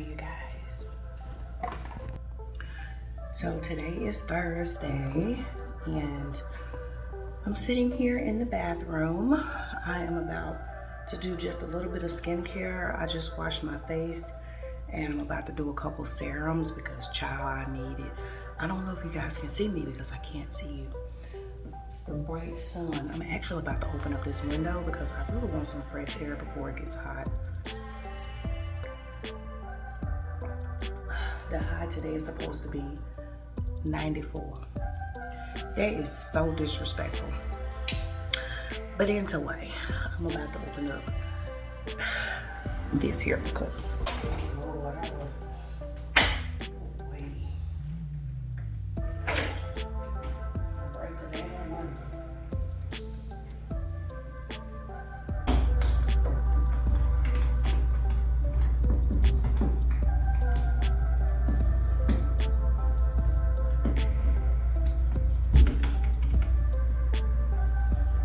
Mallory, you guys. So today is Thursday and I'm sitting here in the bathroom. I am about to do just a little bit of skincare. I just washed my face and I'm about to do a couple serums because child, I need it. I don't know if you guys can see me because I can't see you. It's the bright sun. I'm actually about to open up this window because I really want some fresh air before it gets hot. The high today is supposed to be 94. That is so disrespectful. But anyway, I'm about to open up this here because Lord, I was way right the damn window.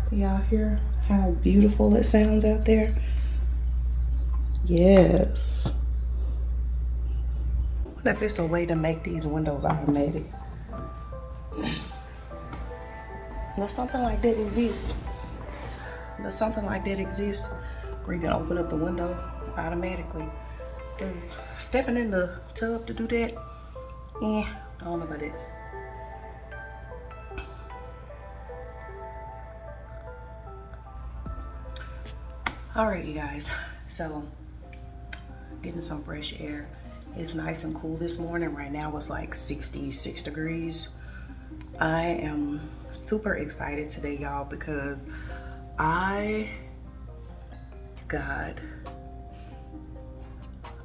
Y'all hear how beautiful it sounds out there? Yes. What if it's a way to make these windows automatic? Does something like that exist? Does something like that exist where you can open up the window automatically? Because stepping in the tub to do that, I don't know about it. All right, you guys, so getting some fresh air. It's nice and cool this morning. Right now it's like 66 degrees. I am super excited today, y'all, because I got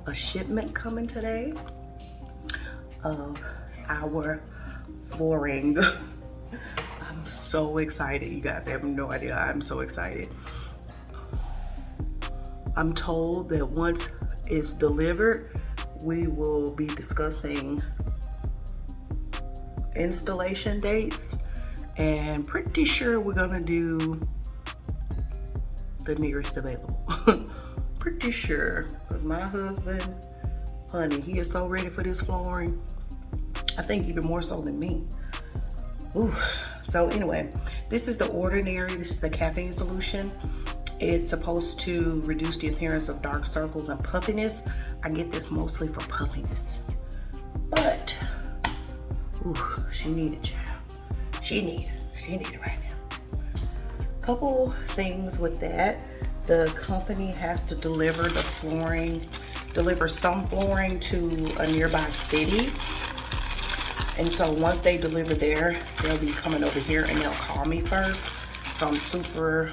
a shipment coming today of our flooring. I'm so excited. You guys have no idea. I'm so excited. I'm told that once it's delivered, we will be discussing installation dates, and pretty sure we're gonna do the nearest available. Pretty sure, because my husband, honey, he is so ready for this flooring. I think even more so than me. Ooh. So anyway, this is the Ordinary. This is the caffeine solution. It's supposed to reduce the appearance of dark circles and puffiness. I get this mostly for puffiness. But, ooh, she need it, child. She need it right now. Couple things with that. The company has to deliver the flooring, deliver some flooring to a nearby city. And so once they deliver there, they'll be coming over here and they'll call me first. So I'm super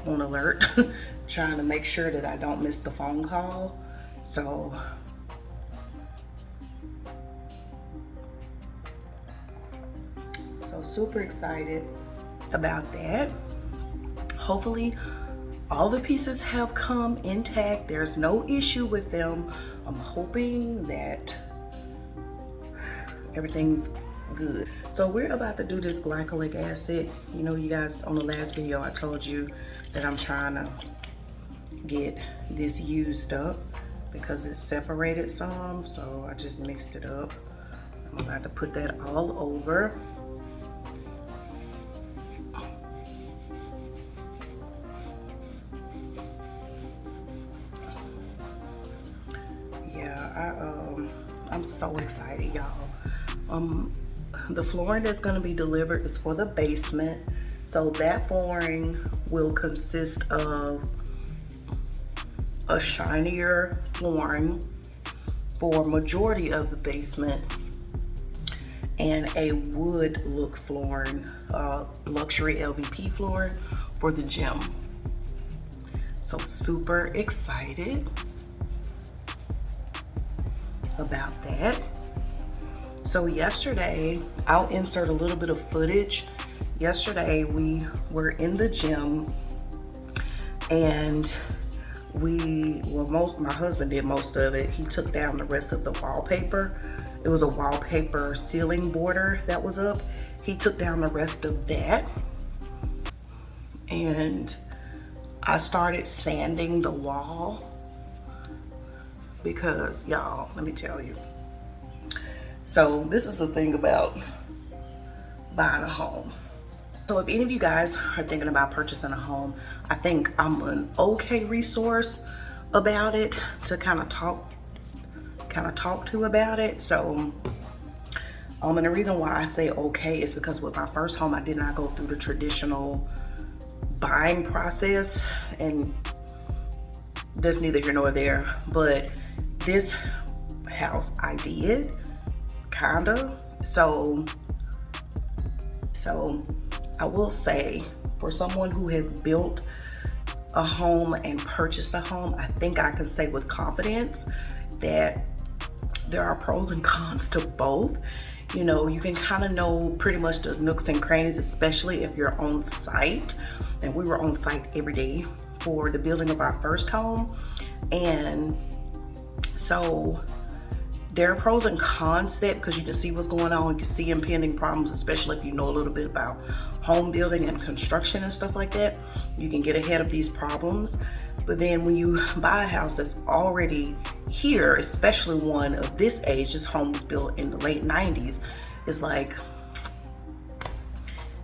on alert, trying to make sure that I don't miss the phone call. So super excited about that. Hopefully all the pieces have come intact. There's no issue with them. I'm hoping that everything's good. So we're about to do this glycolic acid. You know, you guys, on the last video I told you that I'm trying to get this used up because it's separated some, so I just mixed it up. I'm about to put that all over. I'm so excited, y'all. The flooring that's going to be delivered is for the basement. So that flooring will consist of a shinier flooring for majority of the basement and a wood look flooring, luxury LVP flooring for the gym. So super excited about that. So yesterday, I'll insert a little bit of footage. Yesterday we were in the gym and my husband did most of it. He took down the rest of the wallpaper. It was a wallpaper ceiling border that was up. He took down the rest of that. And I started sanding the wall because y'all, let me tell you. So this is the thing about buying a home. So if any of you guys are thinking about purchasing a home, I think I'm an okay resource about it to kind of talk to about it. So and the reason why I say okay is because with my first home, I did not go through the traditional buying process, and that's neither here nor there. But this house I did, kinda. So I will say, for someone who has built a home and purchased a home, I think I can say with confidence that there are pros and cons to both. You know, you can kind of know pretty much the nooks and crannies, especially if you're on site. And we were on site every day for the building of our first home. And so there are pros and cons to that, because you can see what's going on. You can see impending problems, especially if you know a little bit about home building and construction and stuff like that. You can get ahead of these problems. But then when you buy a house that's already here, especially one of this age, this home was built in the late 90s, it's like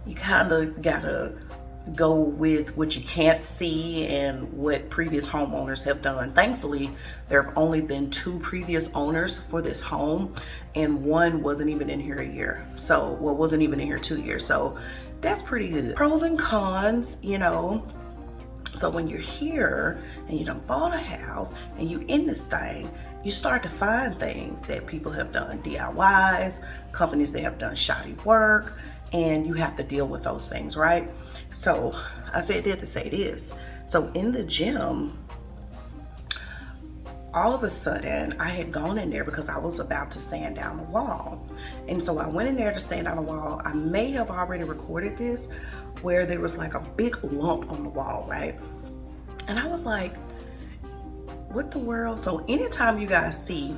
you kind of gotta go with what you can't see and what previous homeowners have done. Thankfully, there have only been 2 previous owners for this home, and one wasn't even in here a year. So, well, wasn't even in here 2 years. So that's pretty good. Pros and cons, you know. So when you're here and you done bought a house and you in this thing, you start to find things that people have done, DIYs, companies that have done shoddy work, and you have to deal with those things, right? So I said that to say this. So in the gym, all of a sudden I had gone in there because I was about to sand down the wall. And so I went in there to sand down the wall. I may have already recorded this, where there was like a big lump on the wall, right? And I was like, what the world? So anytime you guys see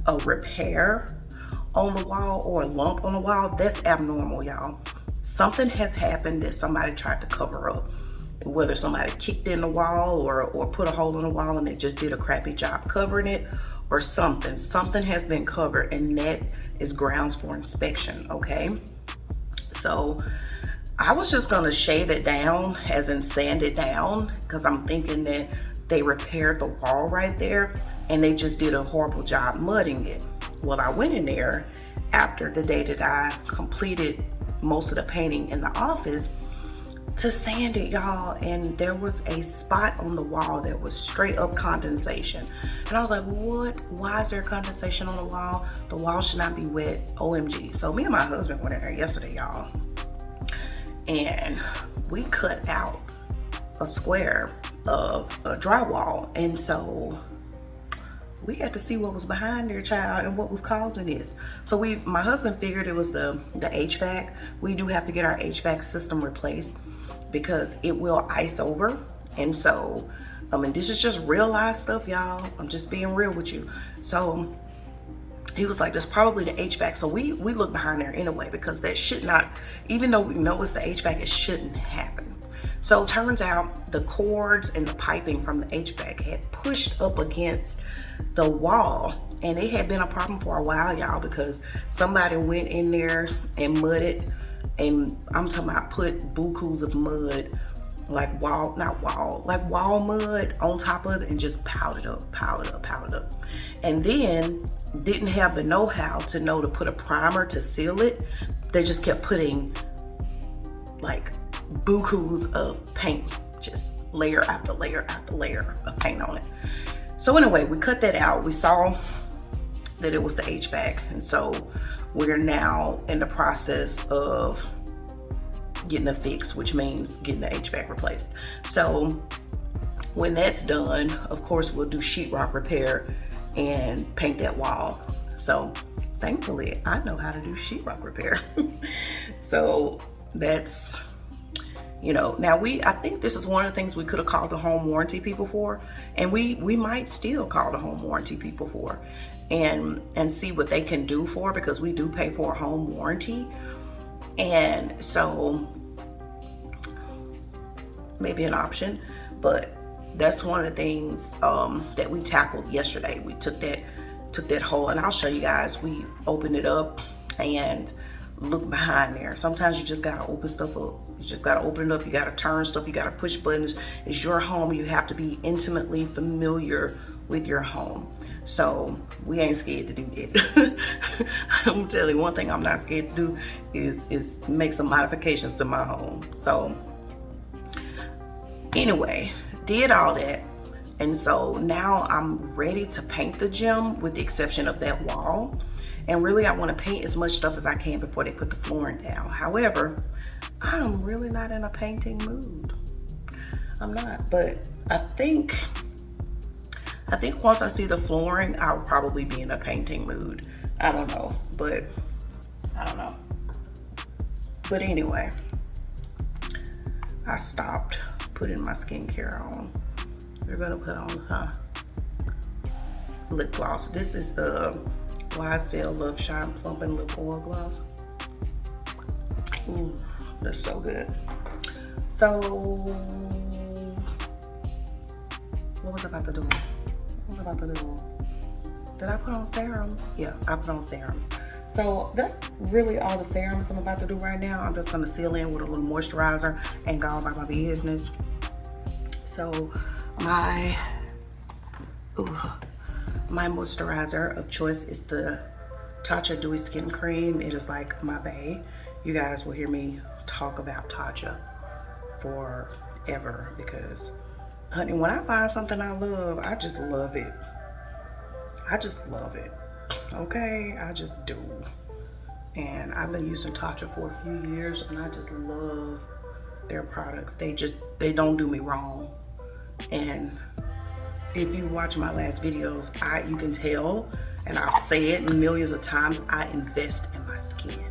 a repair on the wall or a lump on the wall, that's abnormal, y'all. Something has happened that somebody tried to cover up. Whether somebody kicked in the wall or put a hole in the wall and they just did a crappy job covering it, or something has been covered, and that is grounds for inspection, okay? So I was just gonna shave it down, as in sand it down, because I'm thinking that they repaired the wall right there and they just did a horrible job mudding it. Well, I went in there after the day that I completed most of the painting in the office to sand it, y'all, and there was a spot on the wall that was straight up condensation. And I was like, what? Why is there condensation on the wall? The wall should not be wet, OMG. So me and my husband went in there yesterday, y'all, and we cut out a square of a drywall. And so we had to see what was behind there, child, and what was causing this. So my husband figured it was the HVAC. We do have to get our HVAC system replaced because it will ice over. And so, and this is just real life stuff, y'all. I'm just being real with you. So he was like, that's probably the HVAC. So we look behind there anyway, because that should not, even though we know it's the HVAC, it shouldn't happen. So it turns out the cords and the piping from the HVAC had pushed up against the wall, and it had been a problem for a while, y'all, because somebody went in there and mudded, and I'm talking about put bukus of mud, like wall mud on top of it, and just piled it up. And then didn't have the know-how to know to put a primer to seal it. They just kept putting like bukus of paint, just layer after layer after layer of paint on it. So anyway, we cut that out. We saw that it was the HVAC, and so we're now in the process of getting it fixed, which means getting the HVAC replaced. So when that's done, of course, we'll do sheetrock repair and paint that wall. So thankfully, I know how to do sheetrock repair. So that's, you know, now I think this is one of the things we could have called the home warranty people for, and we might still call the home warranty people for, and see what they can do for, because we do pay for a home warranty. And so maybe an option, but that's one of the things that we tackled yesterday. We took that hole, and I'll show you guys. We opened it up and look behind there. Sometimes you just gotta open stuff up. You just gotta open it up. You gotta turn stuff. You gotta push buttons. It's your home. You have to be intimately familiar with your home. So we ain't scared to do it. I'm telling you, one thing I'm not scared to do is make some modifications to my home. So anyway, did all that. And so now I'm ready to paint the gym, with the exception of that wall. And really, I want to paint as much stuff as I can before they put the flooring down. However, I'm really not in a painting mood. I'm not, but I think once I see the flooring, I'll probably be in a painting mood. I don't know, but I don't know. But anyway, I stopped putting my skincare on. We're gonna put on lip gloss. This is YSL Love Shine Plump and Lip Oil Gloss. Ooh, that's so good. So, what was I about to do? Did I put on serums? Yeah, I put on serums. So that's really all the serums I'm about to do right now. I'm just gonna seal in with a little moisturizer and go on by my business. So my moisturizer of choice is the Tatcha Dewy Skin Cream. It is like my bae. You guys will hear me talk about Tatcha forever because, honey, when I find something I love, I just love it. I just love it. Okay, I just do. And I've been using Tatcha for a few years, and I just love their products. They don't do me wrong. And if you watch my last videos, you can tell, and I'll say it millions of times, I invest in my skin.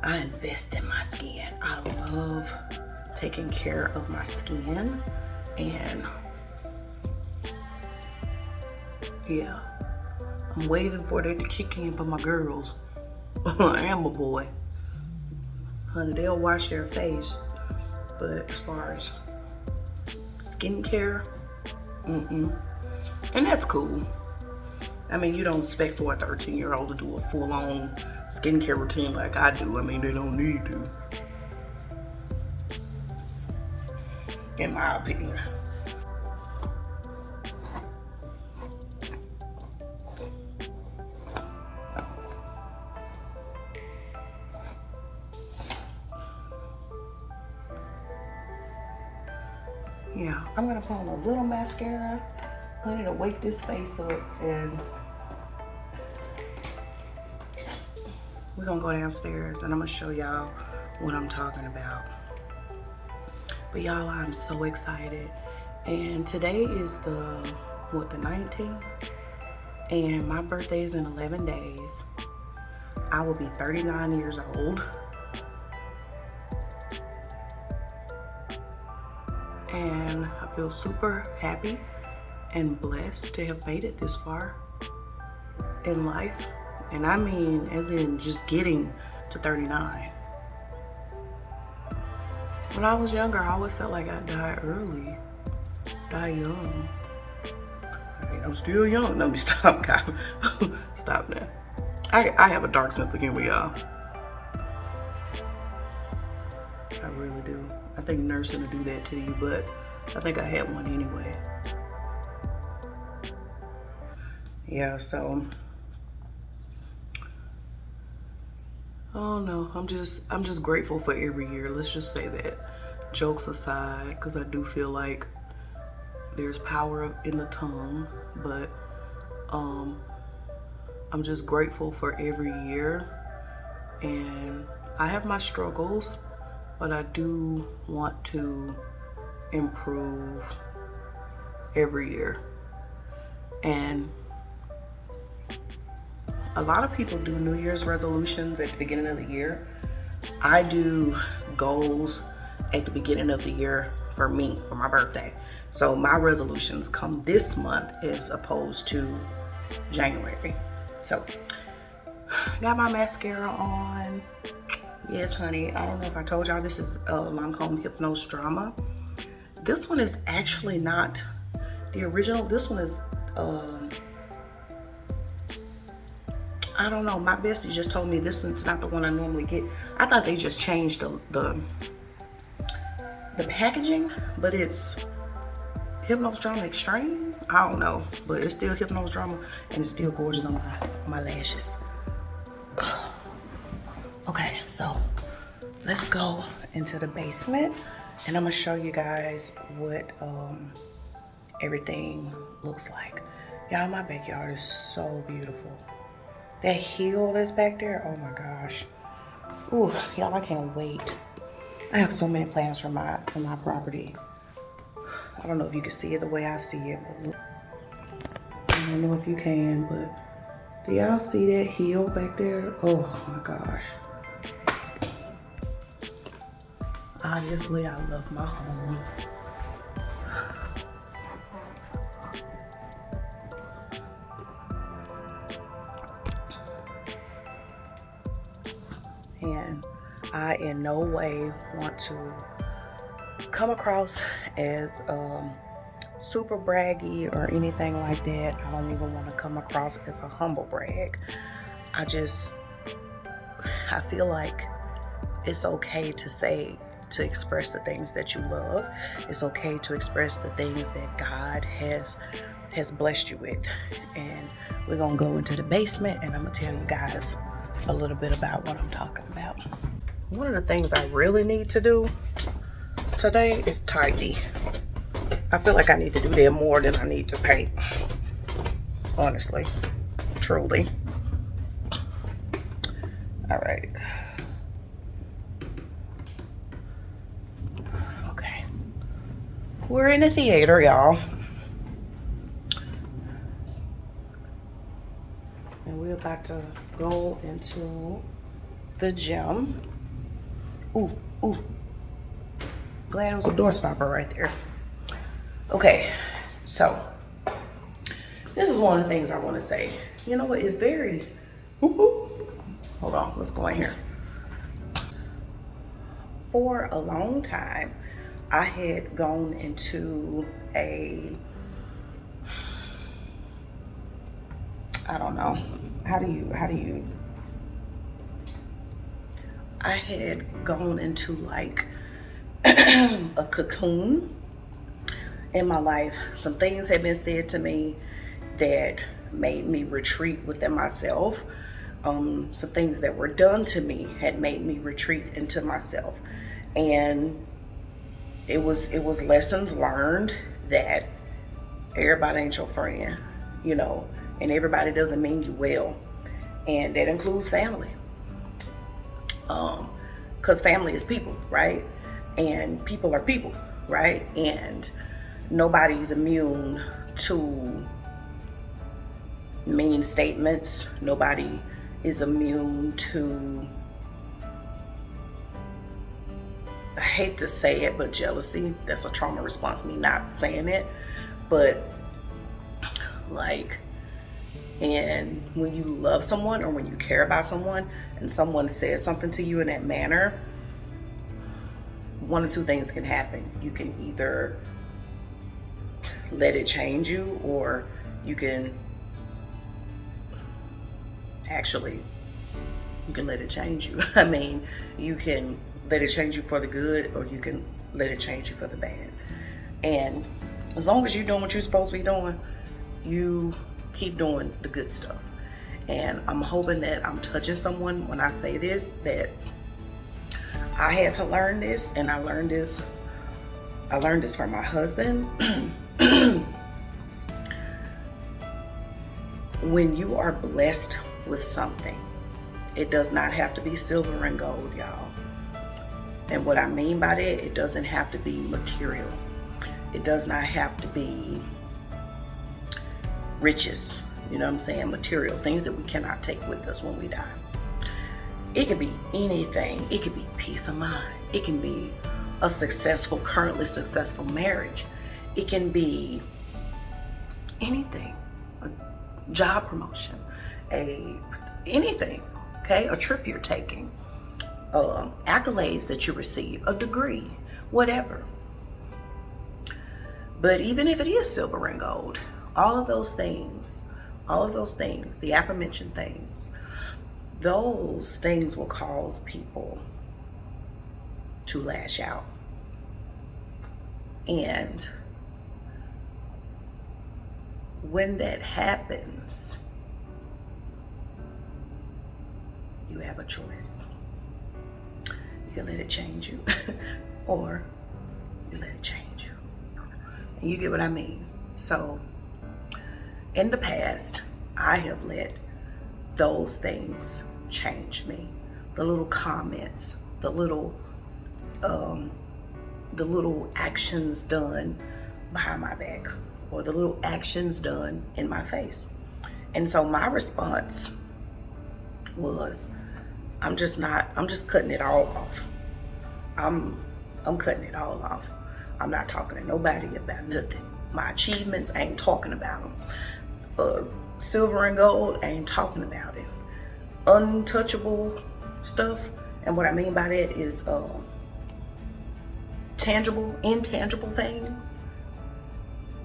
I invest in my skin. I love taking care of my skin, and yeah, I'm waiting for that to kick in for my girls. I am a boy. Honey, they'll wash their face, but as far as skincare, and that's cool. I mean, you don't expect for a 13-year-old to do a full-on skincare routine like I do. I mean, they don't need to, in my opinion. Yeah, I'm gonna put on a little mascara, honey, to wake this face up, and we're gonna go downstairs and I'm gonna show y'all what I'm talking about. But y'all, I'm so excited. And today is the 19th, and my birthday is in 11 days. I will be 39 years old. And I feel super happy and blessed to have made it this far in life. And I mean, as in just getting to 39. When I was younger, I always felt like I'd die early, die young. I mean, I'm still young. Let me stop, guys. Stop now. I have a dark sense of humor, y'all. I really do. I think nursing will do that to you, but I think I had one anyway. Yeah, so oh no, I'm just grateful for every year. Let's just say that. Jokes aside, because I do feel like there's power in the tongue, but I'm just grateful for every year. And I have my struggles, but I do want to improve every year. And a lot of people do New Year's resolutions at the beginning of the year. I do goals at the beginning of the year for me, for my birthday. So my resolutions come this month as opposed to January. So, got my mascara on. Yes, honey, I don't know if I told y'all, this is Lancome Hypnose Drama. This one is actually not the original. This one is, I don't know. My bestie just told me this one's not the one I normally get. I thought they just changed the packaging, but it's Hypnose Drama Extreme. I don't know, but it's still Hypnose Drama, and it's still gorgeous on my lashes. Okay, so let's go into the basement, and I'm gonna show you guys what everything looks like. Y'all, my backyard is so beautiful. That hill that's back there, oh my gosh. Ooh, y'all, I can't wait. I have so many plans for my property. I don't know if you can see it the way I see it, but look. I don't know if you can, but do y'all see that hill back there? Oh my gosh. Obviously, I love my home. And I in no way want to come across as super braggy or anything like that. I don't even want to come across as a humble brag. I feel like it's okay to express the things that you love. It's okay to express the things that God has blessed you with. And we're gonna go into the basement, and I'm gonna tell you guys a little bit about what I'm talking about. One of the things I really need to do today is tidy. I feel like I need to do that more than I need to paint. Honestly, truly. All right. Okay. We're in a theater, y'all. And we're about to go into the gym. Ooh, ooh. Glad it was a door stopper right there. Okay, so this is one of the things I want to say. You know what? It's very, hold on, let's go in here. For a long time, I had gone into I don't know, I had gone into like a cocoon in my life. Some things had been said to me that made me retreat within myself. Some things that were done to me had made me retreat into myself. And it was lessons learned that everybody ain't your friend, you know, and everybody doesn't mean you well. And that includes family. Because family is people, right? And people are people, right? And nobody's immune to mean statements. Nobody is immune to, I hate to say it, but jealousy. That's a trauma response, me not saying it. But like, and when you love someone or when you care about someone and someone says something to you in that manner, one of two things can happen. You can either let it change you, or you can let it change you. I mean, you can let it change you for the good, or you can let it change you for the bad. And as long as you're doing what you're supposed to be doing, you keep doing the good stuff. And I'm hoping that I'm touching someone when I say this, that I had to learn this, and I learned this from my husband. When you are blessed with something, it does not have to be silver and gold, y'all. And what I mean by that, it doesn't have to be material. It does not have to be riches, you know what I'm saying? Material, things that we cannot take with us when we die. It can be anything. It can be peace of mind. It can be a currently successful marriage. It can be anything. A job promotion, anything, okay? A trip you're taking, accolades that you receive, a degree, whatever. But even if it is silver and gold, all of those things, the aforementioned things, those things will cause people to lash out. And when that happens, you have a choice. You can let it change you, or you let it change you. And you get what I mean? So, in the past, I have let those things change me. The little comments, the little actions done behind my back, or the little actions done in my face. And so my response was, I'm just cutting it all off. I'm cutting it all off. I'm not talking to nobody about nothing. My achievements, I ain't talking about them. Silver and gold, I ain't talking about it. Untouchable stuff, and what I mean by that is tangible, intangible things,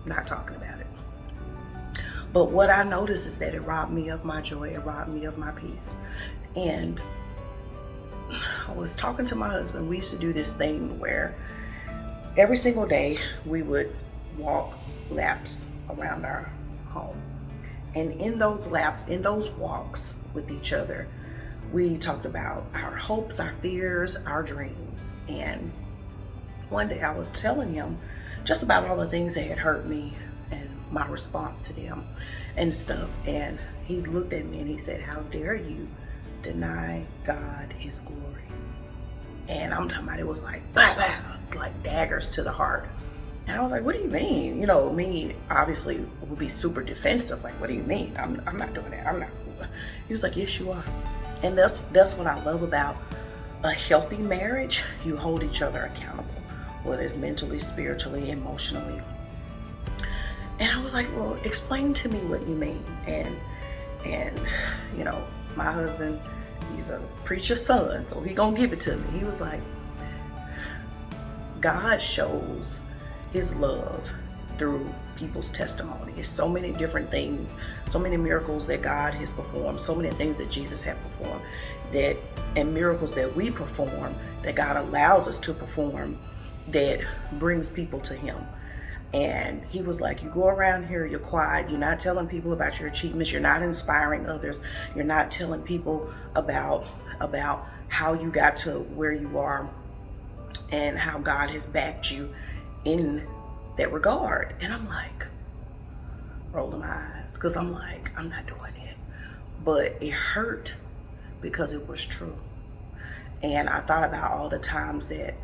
not talking about it. But what I noticed is that it robbed me of my joy, it robbed me of my peace. And I was talking to my husband. We used to do this thing where every single day we would walk laps around our home. And in those laps, in those walks with each other, we talked about our hopes, our fears, our dreams. And one day I was telling him just about all the things that had hurt me and my response to them and stuff. And he looked at me and he said, "How dare you deny God his glory?" And I'm talking about, it was like, bah, bah, like daggers to the heart. And I was like, "What do you mean?" You know, me obviously would be super defensive. Like, "What do you mean? I'm not doing that. I'm not." He was like, "Yes, you are." And that's what I love about a healthy marriage. You hold each other accountable, whether it's mentally, spiritually, emotionally. And I was like, "Well, explain to me what you mean." And you know, my husband, he's a preacher's son, so he gonna give it to me. He was like, God shows his love through people's testimony. It's so many different things, so many miracles that God has performed, so many things that Jesus has performed, and miracles that we perform, that God allows us to perform, that brings people to him. And he was like, "You go around here, you're quiet, you're not telling people about your achievements, you're not inspiring others, you're not telling people about how you got to where you are and how God has backed you in that regard." And I'm like, rolling my eyes, because I'm like, I'm not doing it. But it hurt because it was true. And I thought about all the times that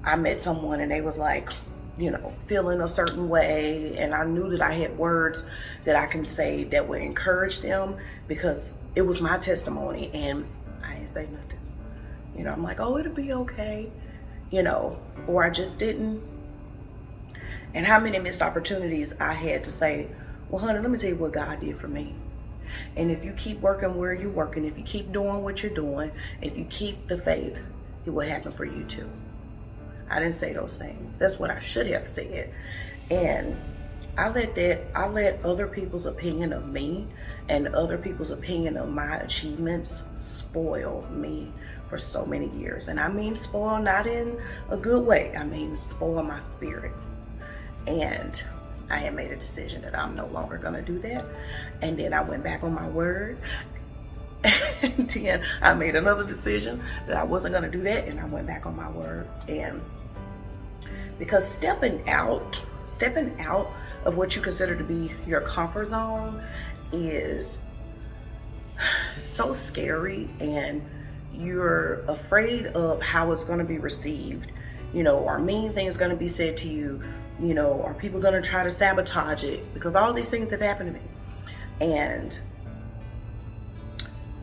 I met someone and they was like, you know, feeling a certain way, and I knew that I had words that I can say that would encourage them because it was my testimony, and I didn't say nothing. You know, I'm like, "Oh, it'll be okay," you know, or I just didn't. And how many missed opportunities I had to say, "Well, honey, let me tell you what God did for me. And if you keep working where you're working, if you keep doing what you're doing, if you keep the faith, it will happen for you too." I didn't say those things. That's what I should have said. And I let other people's opinion of me and other people's opinion of my achievements spoil me for so many years. And I mean spoil not in a good way. I mean spoil my spirit. And I had made a decision that I'm no longer gonna do that. And then I went back on my word. And then I made another decision that I wasn't gonna do that, and I went back on my word. And because stepping out of what you consider to be your comfort zone is so scary, and you're afraid of how it's going to be received. You know, are mean things going to be said to you? You know, are people going to try to sabotage it? Because all these things have happened to me. And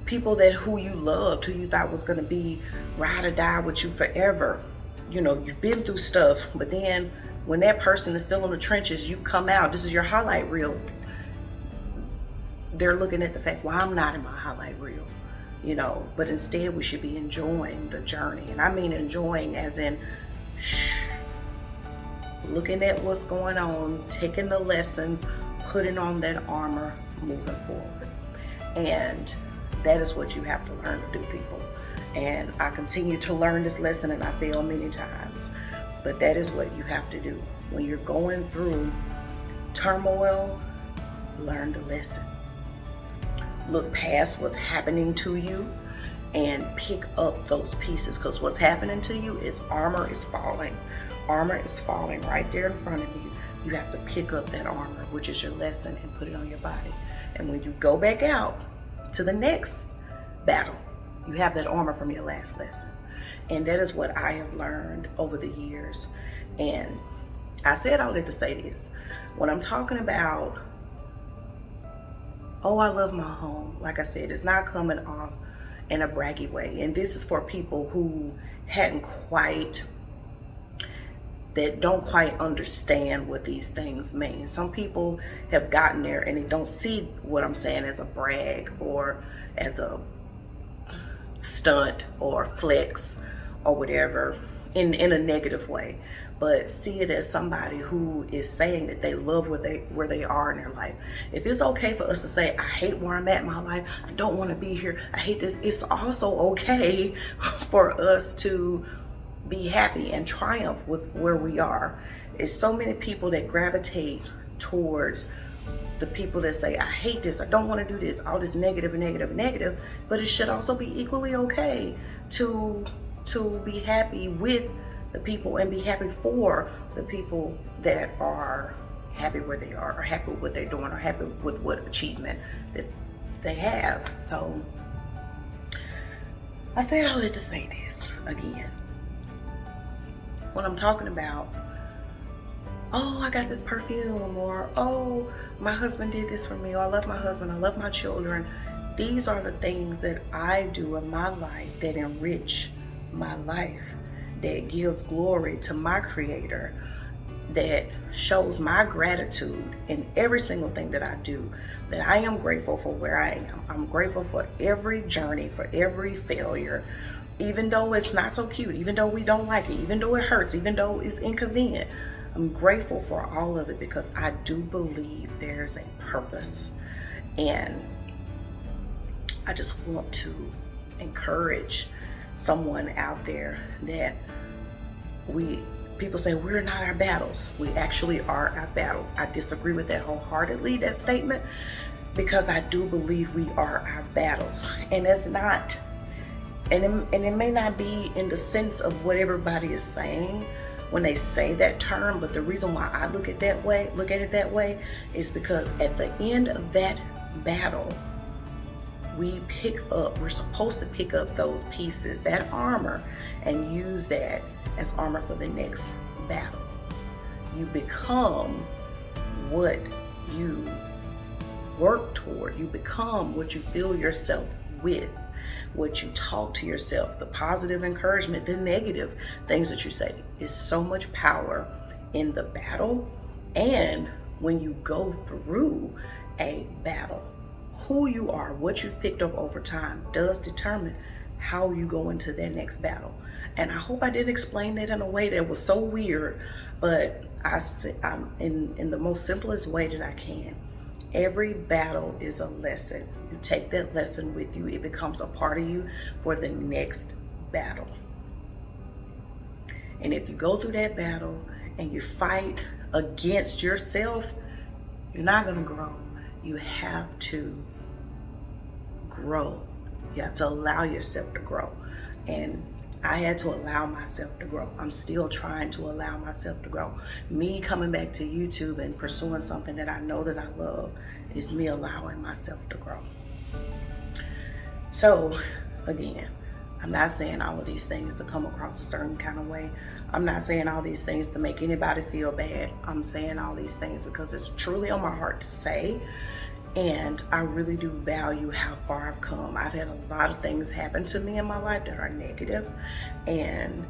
people who you loved, who you thought was going to be ride or die with you forever, you know, you've been through stuff, but then when that person is still in the trenches, you come out, this is your highlight reel. They're looking at the fact, well, I'm not in my highlight reel, you know, but instead we should be enjoying the journey. And I mean enjoying as in, looking at what's going on, taking the lessons, putting on that armor, moving forward. And that is what you have to learn to do, people. And I continue to learn this lesson, and I fail many times. But that is what you have to do. When you're going through turmoil, learn the lesson. Look past what's happening to you and pick up those pieces, because what's happening to you is armor is falling. Armor is falling right there in front of you. You have to pick up that armor, which is your lesson, and put it on your body. And when you go back out to the next battle, you have that armor from your last lesson. And that is what I have learned over the years. And I said all that to say this. When I'm talking about, oh, I love my home, like I said, it's not coming off in a braggy way. And this is for people who don't quite understand what these things mean. Some people have gotten there and they don't see what I'm saying as a brag or as a stunt or flex or whatever in a negative way, but see it as somebody who is saying that they love where they are in their life. If it's okay for us to say, I hate where I'm at in my life, I don't want to be here, I hate this, it's also okay for us to be happy and triumph with where we are. It's so many people that gravitate towards the people that say, I hate this, I don't want to do this, all this negative and negative and negative. But it should also be equally okay to be happy with the people and be happy for the people that are happy where they are, or happy with what they're doing, or happy with what achievement that they have. So I say all that to say this again. When I'm talking about, oh, I got this perfume, or oh, my husband did this for me, or I love my husband, I love my children. These are the things that I do in my life that enrich my life, that gives glory to my Creator, that shows my gratitude in every single thing that I do, that I am grateful for where I am. I'm grateful for every journey, for every failure, even though it's not so cute, even though we don't like it, even though it hurts, even though it's inconvenient. I'm grateful for all of it because I do believe there's a purpose. And I just want to encourage someone out there that people say we're not our battles. We actually are our battles. I disagree with that wholeheartedly, that statement, because I do believe we are our battles. And it's not, and it may not be in the sense of what everybody is saying when they say that term, but the reason why I look at it that way is because at the end of that battle, we're supposed to pick up those pieces, that armor, and use that as armor for the next battle. You become what you work toward. You become what you fill yourself with, what you talk to yourself, the positive encouragement, the negative things that you say. Is so much power in the battle. And when you go through a battle, who you are, what you've picked up over time does determine how you go into that next battle. And I hope I didn't explain that in a way that was so weird, but I'm in the most simplest way that I can. Every battle is a lesson. You take that lesson with you. It becomes a part of you for the next battle. And if you go through that battle and you fight against yourself, you're not going to grow. You have to grow. You have to allow yourself to grow. And I had to allow myself to grow. I'm still trying to allow myself to grow. Me coming back to YouTube and pursuing something that I know that I love is me allowing myself to grow. So again, I'm not saying all of these things to come across a certain kind of way. I'm not saying all these things to make anybody feel bad. I'm saying all these things because it's truly on my heart to say. And I really do value how far I've come. I've had a lot of things happen to me in my life that are negative, and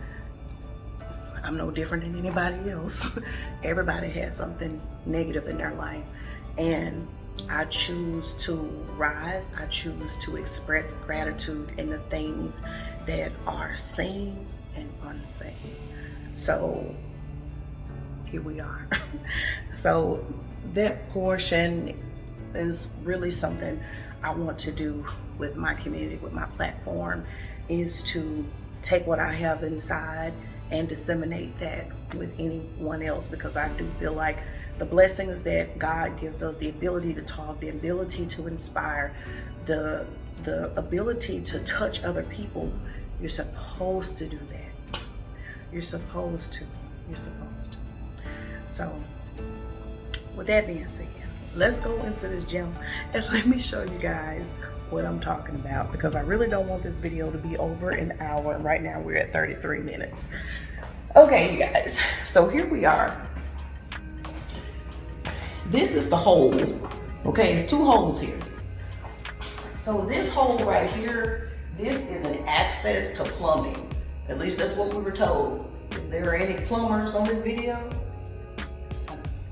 I'm no different than anybody else. Everybody has something negative in their life, and I choose to rise. I choose to express gratitude in the things that are seen and unseen. So here we are. So that portion is really something I want to do with my community, with my platform, is to take what I have inside and disseminate that with anyone else, because I do feel like the blessing is that God gives us the ability to talk, the ability to inspire, the ability to touch other people. You're supposed to do that. You're supposed to. So with that being said, let's go into this gym and let me show you guys what I'm talking about, because I really don't want this video to be over an hour, and right now we're at 33 minutes. Okay, you guys, so here we are. This is the hole. Okay, it's 2 holes here. So this hole right here, this is an access to plumbing. At least that's what we were told. If there are any plumbers on this video,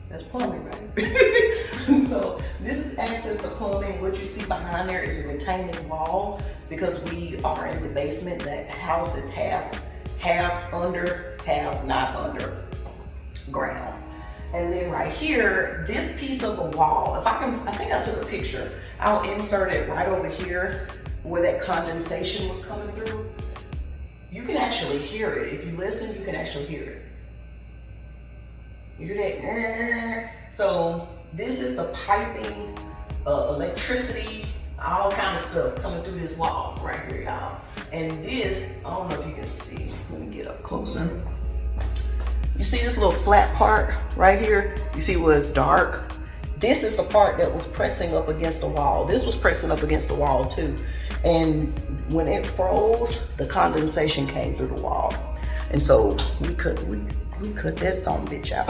that's plumbing, right? So this is access to plumbing. What you see behind there is a retaining wall, because we are in the basement. That house is half under, half not under ground. And then right here, this piece of the wall, if I can, I think I took a picture. I'll insert it right over here where that condensation was coming through. You can actually hear it. If you listen, you can actually hear it. You hear that? So this is the piping, electricity, all kind of stuff coming through this wall right here, y'all. And this, I don't know if you can see. Let me get up closer. You see this little flat part right here? You see where it's dark? This is the part that was pressing up against the wall. This was pressing up against the wall too. And when it froze, the condensation came through the wall. And so we cut that son bitch out.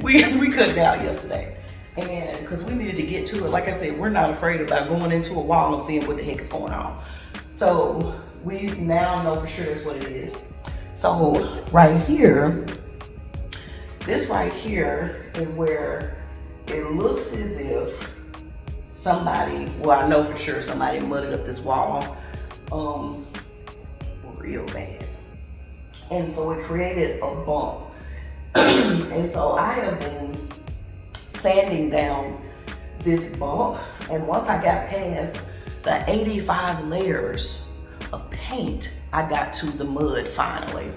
we cut it out yesterday. And because we needed to get to it. Like I said, we're not afraid about going into a wall and seeing what the heck is going on. So we now know for sure that's what it is. So right here, this right here is where it looks as if somebody, well, I know for sure somebody mudded up this wall real bad. And so it created a bump. And so I have been sanding down this bump. And once I got past the 85 layers of paint, I got to the mud finally.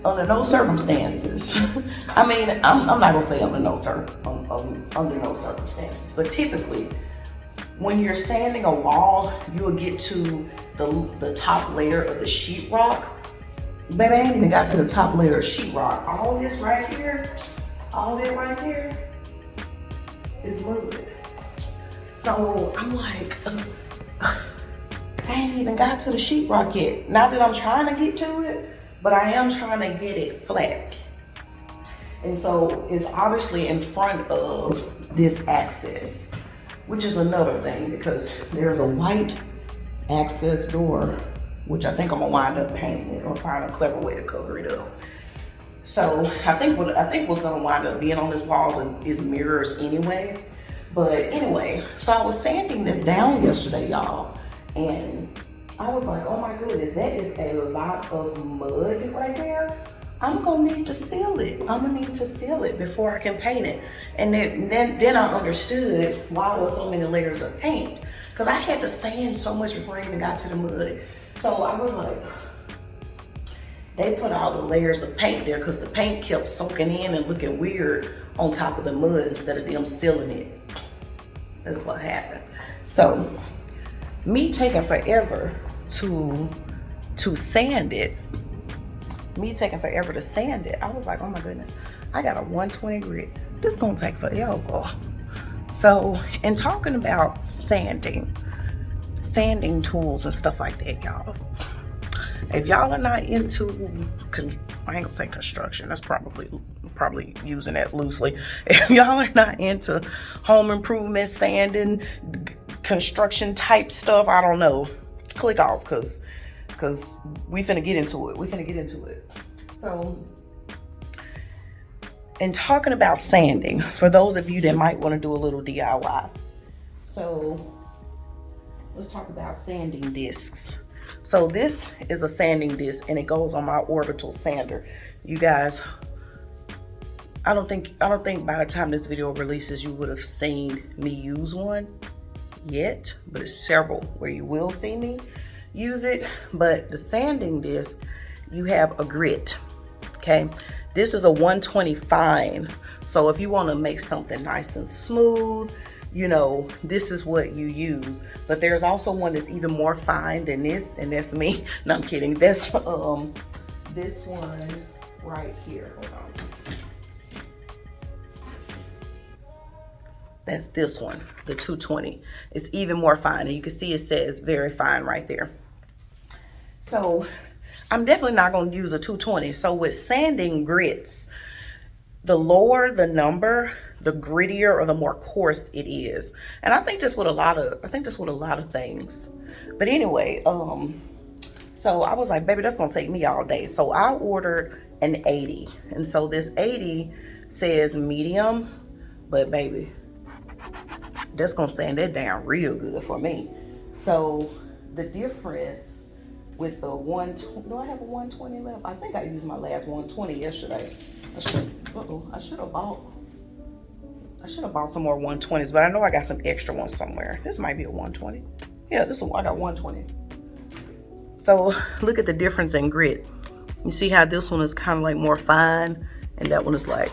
Under no circumstances, I mean, I'm not gonna say under no circumstances, but typically, when you're sanding a wall, you will get to the top layer of the sheetrock. Baby, I ain't even got to the top layer of sheetrock. All this right here, all that right here is mud. So I'm like, I ain't even got to the sheetrock yet. Not that I'm trying to get to it, but I am trying to get it flat. And so it's obviously in front of this access, which is another thing, because there's a white access door, which I think I'm gonna wind up painting it or find a clever way to cover it up. So I think what's gonna wind up being on this walls is mirrors anyway. But anyway, so I was sanding this down yesterday, y'all, and I was like, oh my goodness, that is a lot of mud right there. I'm gonna need to seal it. I'm gonna need to seal it before I can paint it. And then I understood why there were so many layers of paint, because I had to sand so much before I even got to the mud. So I was like, they put all the layers of paint there because the paint kept soaking in and looking weird on top of the mud instead of them sealing it. That's what happened. So me taking forever to sand it, I was like, oh my goodness, I got a 120 grit. This is gonna take forever. So, in talking about sanding tools and stuff like that, y'all, if y'all are not into, I ain't gonna say construction, that's probably using that loosely. If y'all are not into home improvement, sanding, construction type stuff, I don't know, click off, because we finna get into it. So, in talking about sanding, for those of you that might want to do a little DIY, so let's talk about sanding discs. So this is a sanding disc, and it goes on my orbital sander. You guys I don't think by the time this video releases you would have seen me use one yet, but it's several where you will see me use it. But the sanding disc, you have a grit, okay? This is a 120 fine. So if you want to make something nice and smooth, you know, this is what you use. But there's also one that's even more fine than this, and that's me. No, I'm kidding. That's this one right here. Hold on. That's this one, the 220. It's even more fine, and you can see it says very fine right there. So I'm definitely not going to use a 220. So with sanding grits, the lower the number, the grittier or the more coarse it is. And I think that's with a lot of things. But anyway, so I was like, baby, that's gonna take me all day. So I ordered an 80. And so this 80 says medium, but baby, that's gonna sand it down real good for me. So the difference with the 120, do I have a 120 left? I think I used my last 120 yesterday. I should have bought some more 120s, but I know I got some extra ones somewhere. This might be a 120. Yeah, I got 120. So look at the difference in grit. You see how this one is kind of like more fine, and that one is like,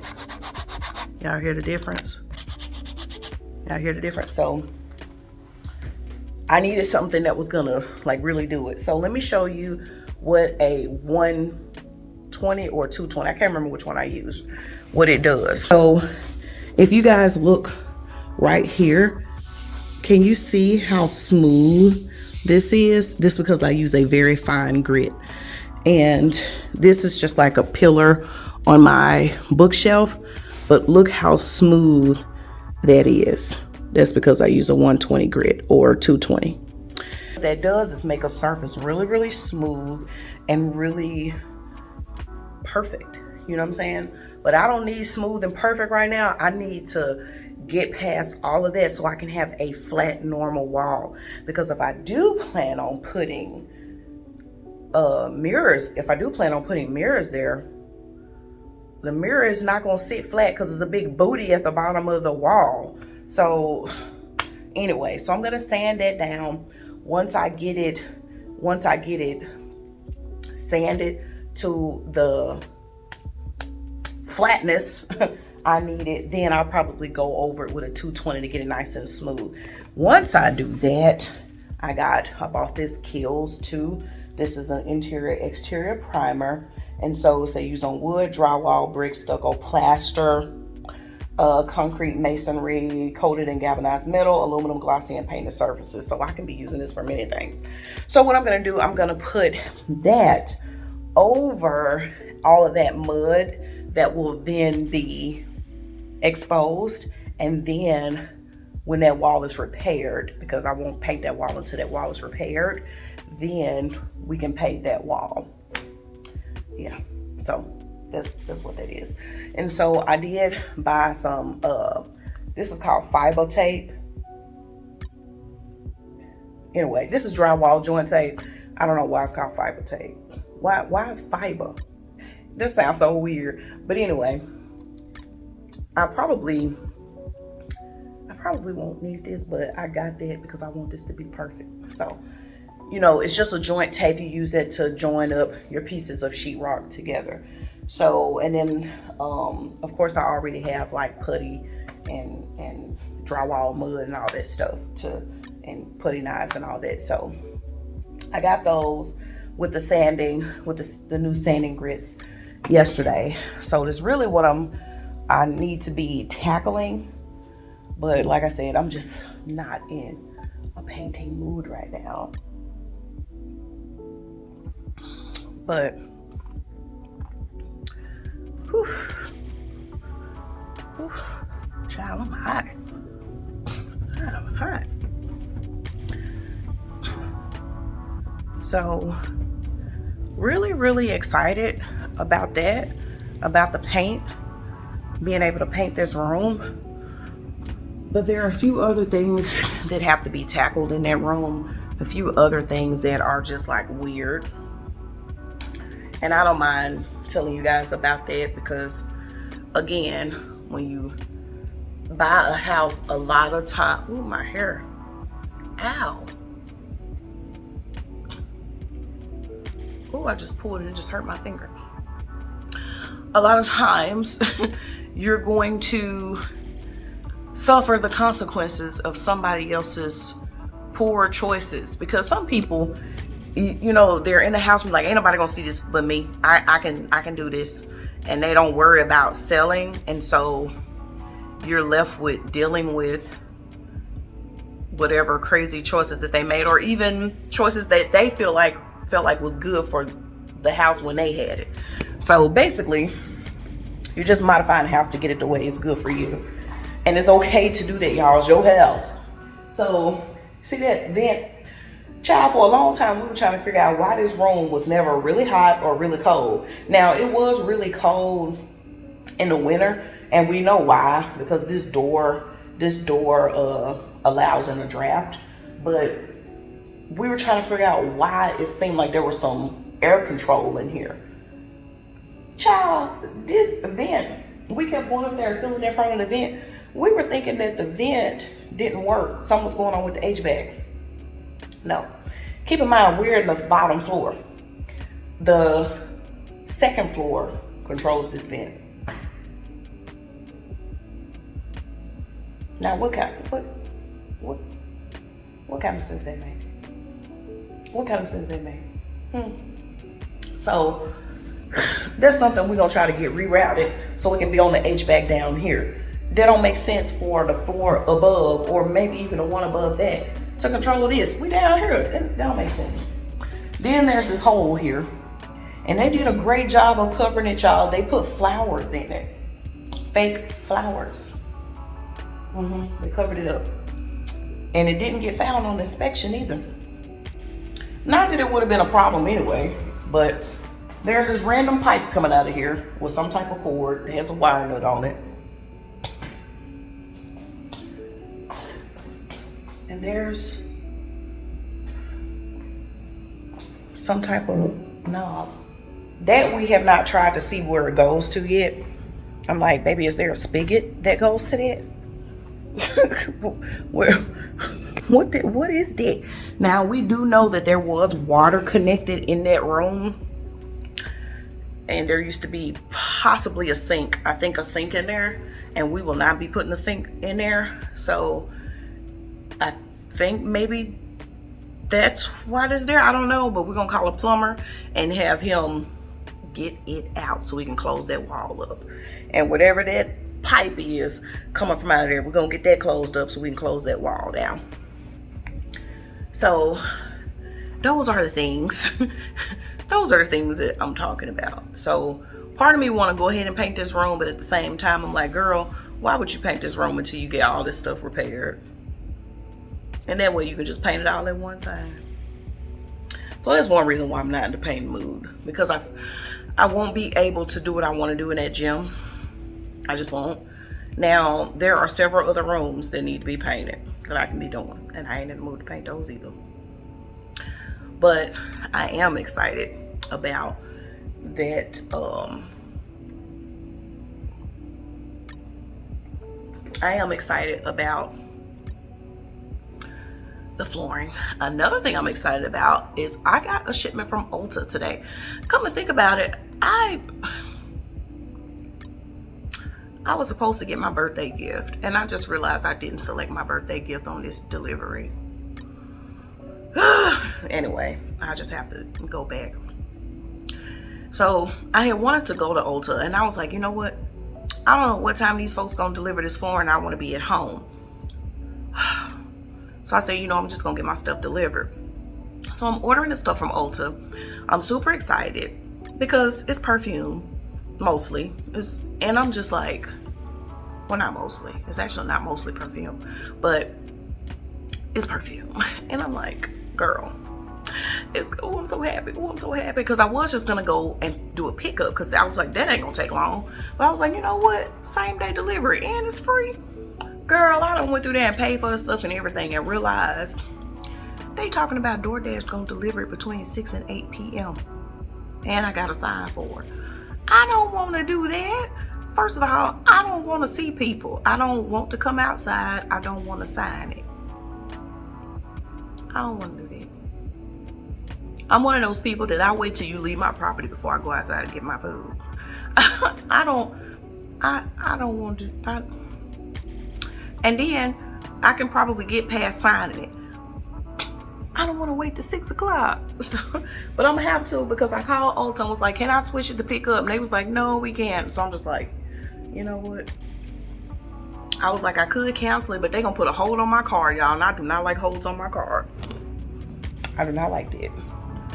y'all hear the difference? Y'all hear the difference? So I needed something that was gonna like really do it. So let me show you what a 120 or 220, I can't remember which one I used, what it does. So if you guys look right here, can you see how smooth this is? This is because I use a very fine grit. And this is just like a pillar on my bookshelf, but look how smooth that is. That's because I use a 120 grit or 220. What that does is make a surface really, really smooth and really perfect. You know what I'm saying? But I don't need smooth and perfect right now. I need to get past all of that so I can have a flat, normal wall. Because if I do plan on putting mirrors there, the mirror is not going to sit flat because there's a big booty at the bottom of the wall. So anyway, so I'm going to sand that down. Once I get it sanded to the flatness I need it, then I'll probably go over it with a 220 to get it nice and smooth. Once I do that, I bought this Kills 2. This is an interior exterior primer, and so it's used on wood, drywall, brick, stucco, plaster, concrete, masonry, coated and galvanized metal, aluminum, glossy, and painted surfaces. So I can be using this for many things. So what I'm gonna do, I'm gonna put that over all of that mud that will then be exposed, and then when that wall is repaired, because I won't paint that wall until that wall is repaired, then we can paint that wall. Yeah, so that's what that is. And so I did buy some this is called fiber tape. Anyway, this is drywall joint tape. I don't know why it's called fiber tape. Why is fiber? This sounds so weird. But anyway, I probably won't need this, but I got that because I want this to be perfect. So, you know, it's just a joint tape. You use it to join up your pieces of sheetrock together. So, and then, of course, I already have like putty and drywall mud and all that stuff and putty knives and all that. So I got those with the sanding, with the new sanding grits yesterday. So that's really what I need to be tackling. But like I said, I'm just not in a painting mood right now. But whew, child, I'm hot. I'm hot. So really, really excited about that, about the paint, being able to paint this room. But there are a few other things that have to be tackled in that room, a few other things that are just like weird. And I don't mind telling you guys about that because again, when you buy a house, a lot of time, ooh, my hair, ow. Ooh, I just pulled and it just hurt my finger. A lot of times you're going to suffer the consequences of somebody else's poor choices, because some people, you know, they're in the house and like, ain't nobody gonna see this but me. I can do this, and they don't worry about selling, and so you're left with dealing with whatever crazy choices that they made, or even choices that they felt like was good for the house when they had it. So basically, you're just modifying the house to get it the way it's good for you. And it's okay to do that, y'all. It's your house. So, see that vent? Child, for a long time, we were trying to figure out why this room was never really hot or really cold. Now, it was really cold in the winter, and we know why, because this door allows in a draft. But we were trying to figure out why it seemed like there was some air control in here. Child, this vent, we kept going up there and filling in front of the vent. We were thinking that the vent didn't work. Something was going on with the HVAC. No. Keep in mind, we're in the bottom floor. The second floor controls this vent. Now, what kind of sense that made? What kind of sense that made? So that's something we're gonna try to get rerouted so we can be on the HVAC down here. That don't make sense for the floor above, or maybe even the one above that, to control this. We down here, that don't make sense. Then there's this hole here, and they did a great job of covering it, y'all. They put flowers in it, fake flowers. They covered it up, and it didn't get found on inspection either. Not that it would have been a problem anyway, but there's this random pipe coming out of here with some type of cord. It has a wire nut on it. And there's some type of knob that we have not tried to see where it goes to yet. I'm like, baby, is there a spigot that goes to that? What is that? Now, we do know that there was water connected in that room, and there used to be possibly a sink. I think a sink in there, and we will not be putting a sink in there. So I think maybe that's why it's there. I don't know, but we're gonna call a plumber and have him get it out so we can close that wall up. And whatever that pipe is coming from out of there, we're gonna get that closed up so we can close that wall down. So those are the things. Those are the things that I'm talking about. So part of me want to go ahead and paint this room, but at the same time, I'm like, girl, why would you paint this room until you get all this stuff repaired? And that way you can just paint it all at one time. So that's one reason why I'm not in the painting mood, because I won't be able to do what I want to do in that gym. I just won't. Now, there are several other rooms that need to be painted that I can be doing, and I ain't in the mood to paint those either. But I am excited about that. I am excited about the flooring. Another thing I'm excited about is I got a shipment from Ulta today. Come to think about it, I was supposed to get my birthday gift, and I just realized I didn't select my birthday gift on this delivery. Anyway, I just have to go back. So I had wanted to go to Ulta, and I was like, you know what? I don't know what time these folks gonna deliver this flooring. I want to be at home. So I said, you know, I'm just gonna get my stuff delivered. So I'm ordering the stuff from Ulta. I'm super excited because it's perfume, mostly. And I'm just like, well, not mostly. It's actually not mostly perfume, but it's perfume. And I'm like, girl, oh, I'm so happy. Oh, I'm so happy. Because I was just gonna go and do a pickup, because I was like, that ain't gonna take long. But I was like, you know what? Same day delivery, and it's free. Girl, I done went through there and paid for the stuff and everything, and realized they talking about DoorDash gonna deliver it between 6 and 8 p.m. And I got a sign for it. I don't want to do that. First of all, I don't want to see people. I don't want to come outside. I don't want to sign it. I don't want to do that. I'm one of those people that I wait till you leave my property before I go outside and get my food. I don't want to. And then I can probably get past signing it. I don't want to wait till 6 o'clock. But I'm gonna have to, because I called Ulta and was like, can I switch it to pick up? And they was like, no, we can't. So I'm just like, you know what? I was like, I could cancel it, but they gonna put a hold on my card, y'all. And I do not like holds on my card. I do not like that.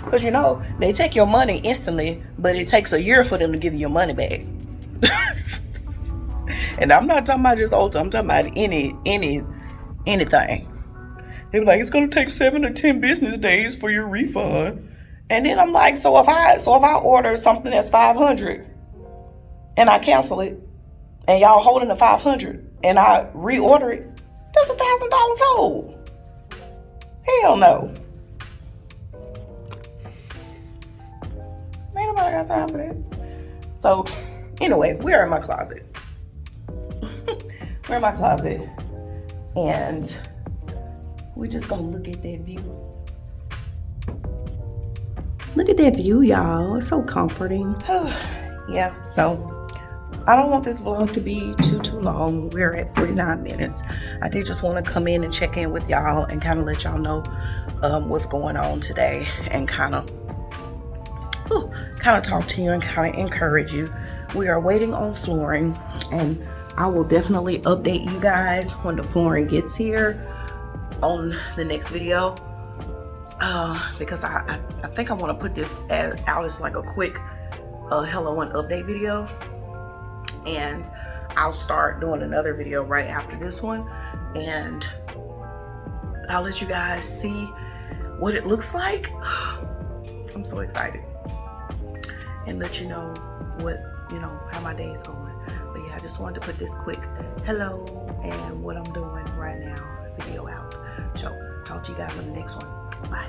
Because you know, they take your money instantly, but it takes a year for them to give you your money back. And I'm not talking about just Ulta, I'm talking about anything. They were like, it's gonna take 7 to 10 business days for your refund. And then I'm like, so if I order something that's $500 and I cancel it, and y'all holding the $500 and I reorder it, that's $1,000 hold. Hell no. Ain't nobody got time for that. So anyway, we're in my closet. We're in my closet, and we're just gonna look at that view. Look at that view, y'all. It's so comforting. Yeah, so I don't want this vlog to be too long. We're at 49 minutes. I did just want to come in and check in with y'all and kind of let y'all know what's going on today, and kind of talk to you and kind of encourage you. We are waiting on flooring, and I will definitely update you guys when the flooring gets here on the next video, because I think I want to put this out as like a quick hello and update video, and I'll start doing another video right after this one, and I'll let you guys see what it looks like. I'm so excited, and let you know what, you know, how my day is going. But yeah, I just wanted to put this quick hello and what I'm doing right now video out. So talk to you guys on the next one. Bye.